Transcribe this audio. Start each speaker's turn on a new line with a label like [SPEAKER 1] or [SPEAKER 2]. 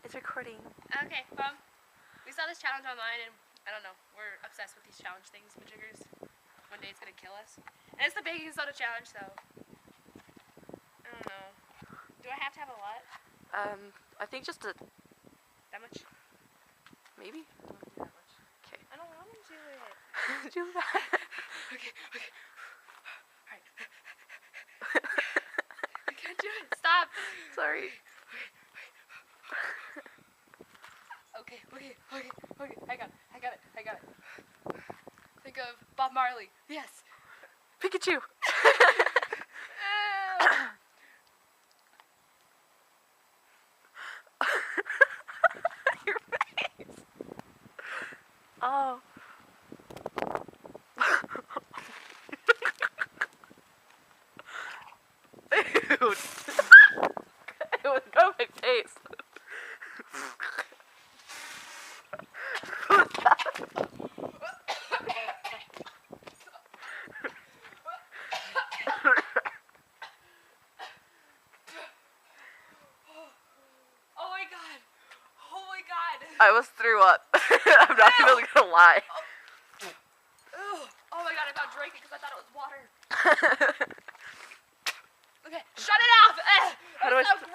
[SPEAKER 1] It's recording.
[SPEAKER 2] Okay, we saw this challenge online, and I don't know, we're obsessed with these challenge things, Majiggers. One day it's gonna kill us. And it's the baking soda challenge, so I don't know. Do I have to have a lot?
[SPEAKER 1] I think just a...
[SPEAKER 2] That much?
[SPEAKER 1] Maybe?
[SPEAKER 2] I don't want to do that much.
[SPEAKER 1] Okay.
[SPEAKER 2] I don't want to do it.
[SPEAKER 1] Do that.
[SPEAKER 2] Okay. Alright. I can't do it. Stop.
[SPEAKER 1] Sorry.
[SPEAKER 2] Okay. I got it. Think of Bob Marley. Yes.
[SPEAKER 1] Pikachu. Your face. Oh. Dude. It was on my face.
[SPEAKER 2] Oh my god.
[SPEAKER 1] I was threw up. I'm not even gonna lie.
[SPEAKER 2] Oh my god, I got drinking because I thought it was water. Okay, shut it off!
[SPEAKER 1] How do I...
[SPEAKER 2] So gross.